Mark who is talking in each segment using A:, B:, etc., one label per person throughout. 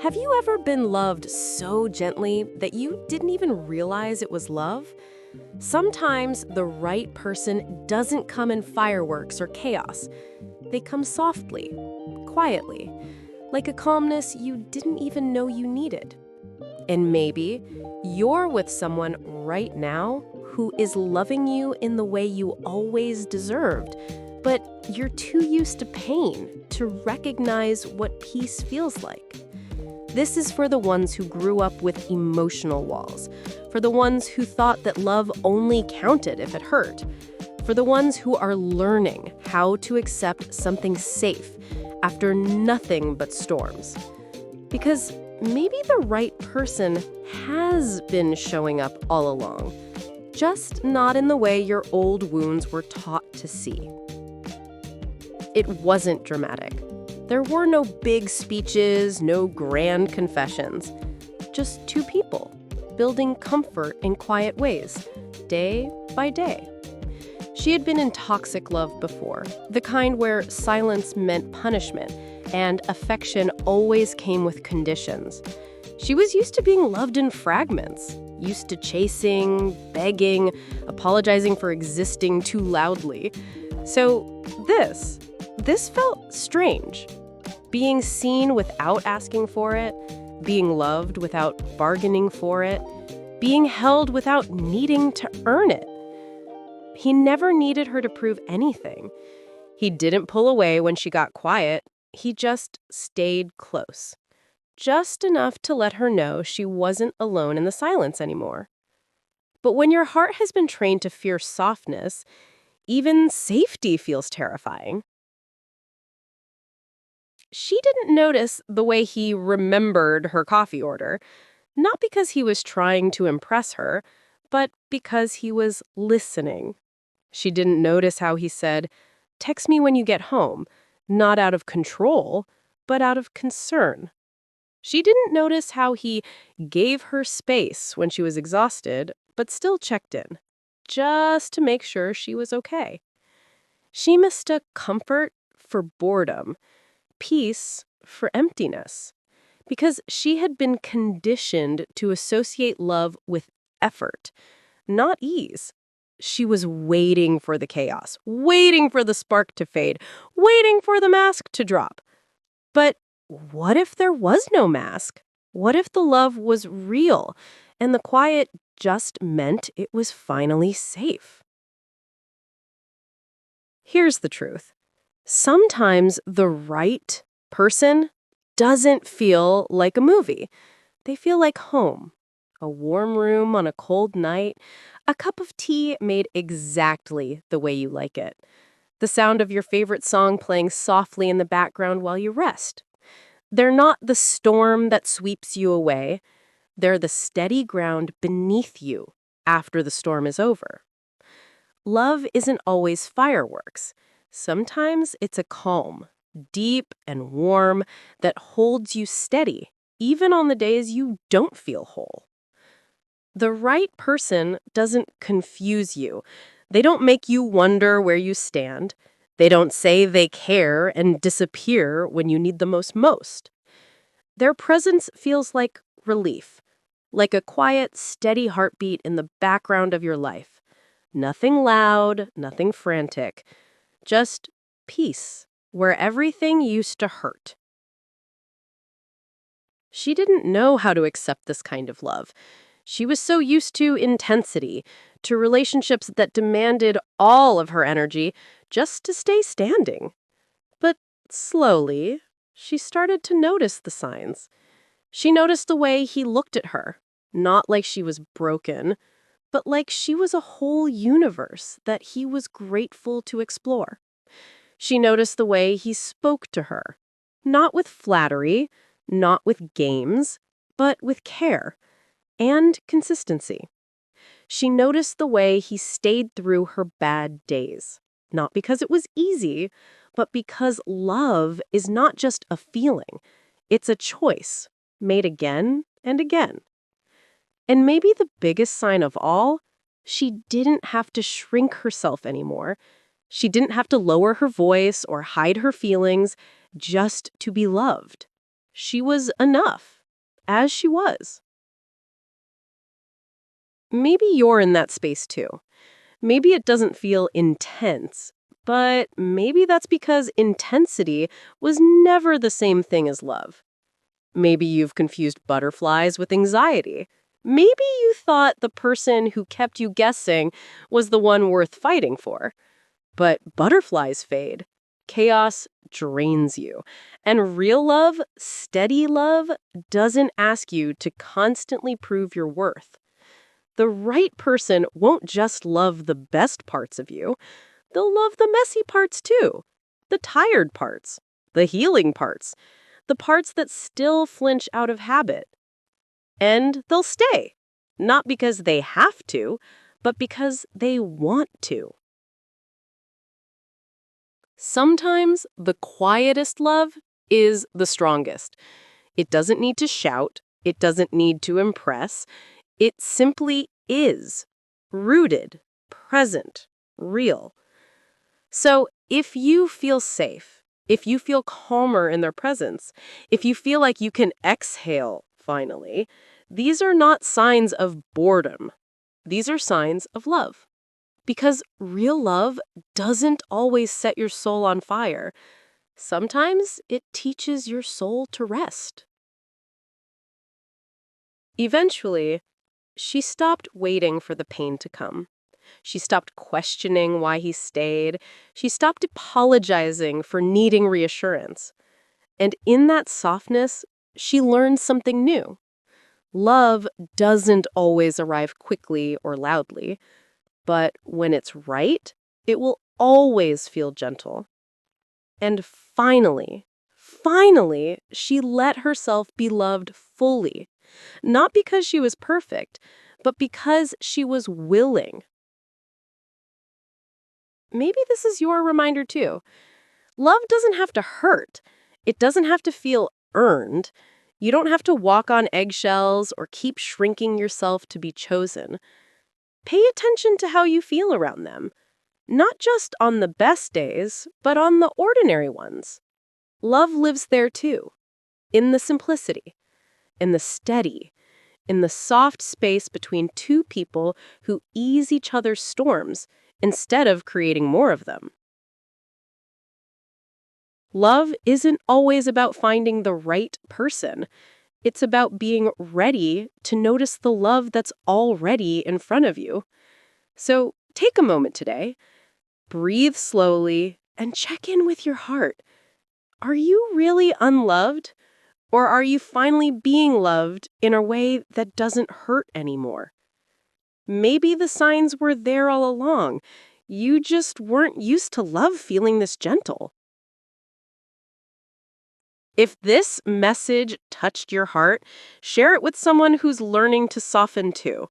A: Have you ever been loved so gently that you didn't even realize it was love? Sometimes the right person doesn't come in fireworks or chaos. They come softly, quietly, like a calmness you didn't even know you needed. And maybe you're with someone right now who is loving you in the way you always deserved, but you're too used to pain to recognize what peace feels like. This is for the ones who grew up with emotional walls, for the ones who thought that love only counted if it hurt, for the ones who are learning how to accept something safe after nothing but storms. Because maybe the right person has been showing up all along, just not in the way your old wounds were taught to see. It wasn't dramatic. There were no big speeches, no grand confessions. Just two people, building comfort in quiet ways, day by day. She had been in toxic love before, the kind where silence meant punishment, and affection always came with conditions. She was used to being loved in fragments, used to chasing, begging, apologizing for existing too loudly. So this felt strange. Being seen without asking for it, being loved without bargaining for it, being held without needing to earn it. He never needed her to prove anything. He didn't pull away when she got quiet. He just stayed close. Just enough to let her know she wasn't alone in the silence anymore. But when your heart has been trained to fear softness, even safety feels terrifying. She didn't notice the way he remembered her coffee order, not because he was trying to impress her, but because he was listening. She didn't notice how he said, "Text me when you get home," not out of control, but out of concern. She didn't notice how he gave her space when she was exhausted, but still checked in, just to make sure she was okay. She mistook comfort for boredom, peace for emptiness, because she had been conditioned to associate love with effort, not ease. She was waiting for the chaos, waiting for the spark to fade, waiting for the mask to drop. But what if there was no mask? What if the love was real and the quiet just meant it was finally safe? Here's the truth. Sometimes the right person doesn't feel like a movie. They feel like home. A warm room on a cold night, a cup of tea made exactly the way you like it. The sound of your favorite song playing softly in the background while you rest. They're not the storm that sweeps you away. They're the steady ground beneath you after the storm is over. Love isn't always fireworks. Sometimes it's a calm, deep and warm that holds you steady, even on the days you don't feel whole. The right person doesn't confuse you. They don't make you wonder where you stand. They don't say they care and disappear when you need them most. Their presence feels like relief, like a quiet, steady heartbeat in the background of your life. Nothing loud, nothing frantic. Just peace, where everything used to hurt. She didn't know how to accept this kind of love. She was so used to intensity, to relationships that demanded all of her energy just to stay standing. But slowly, she started to notice the signs. She noticed the way he looked at her, not like she was broken, but like she was a whole universe that he was grateful to explore. She noticed the way he spoke to her, not with flattery, not with games, but with care and consistency. She noticed the way he stayed through her bad days, not because it was easy, but because love is not just a feeling, it's a choice made again and again. And maybe the biggest sign of all, she didn't have to shrink herself anymore. She didn't have to lower her voice or hide her feelings just to be loved. She was enough, as she was. Maybe you're in that space too. Maybe it doesn't feel intense, but maybe that's because intensity was never the same thing as love. Maybe you've confused butterflies with anxiety. Maybe you thought the person who kept you guessing was the one worth fighting for. But butterflies fade. Chaos drains you. And real love, steady love, doesn't ask you to constantly prove your worth. The right person won't just love the best parts of you, they'll love the messy parts too. The tired parts, the healing parts, the parts that still flinch out of habit. And they'll stay, not because they have to, but because they want to. Sometimes the quietest love is the strongest. It doesn't need to shout, it doesn't need to impress. It simply is. Rooted, present, real. So if you feel safe, if you feel calmer in their presence, if you feel like you can exhale, finally, these are not signs of boredom. These are signs of love. Because real love doesn't always set your soul on fire. Sometimes it teaches your soul to rest. Eventually, she stopped waiting for the pain to come. She stopped questioning why he stayed. She stopped apologizing for needing reassurance. And in that softness, she learned something new. Love doesn't always arrive quickly or loudly, but when it's right, it will always feel gentle. And finally, she let herself be loved fully. Not because she was perfect, but because she was willing. Maybe this is your reminder too. Love doesn't have to hurt. It doesn't have to feel earned. You don't have to walk on eggshells or keep shrinking yourself to be chosen. Pay attention to how you feel around them. Not just on the best days, but on the ordinary ones. Love lives there too. In the simplicity, in the steady, in the soft space between two people who ease each other's storms instead of creating more of them. Love isn't always about finding the right person. It's about being ready to notice the love that's already in front of you. So take a moment today, breathe slowly, and check in with your heart. Are you really unloved? Or are you finally being loved in a way that doesn't hurt anymore? Maybe the signs were there all along. You just weren't used to love feeling this gentle. If this message touched your heart, share it with someone who's learning to soften too.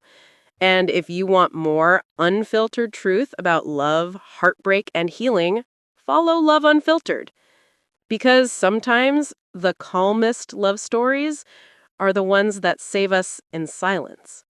A: And if you want more unfiltered truth about love, heartbreak, and healing, follow Love Unfiltered. Because sometimes the calmest love stories are the ones that save us in silence.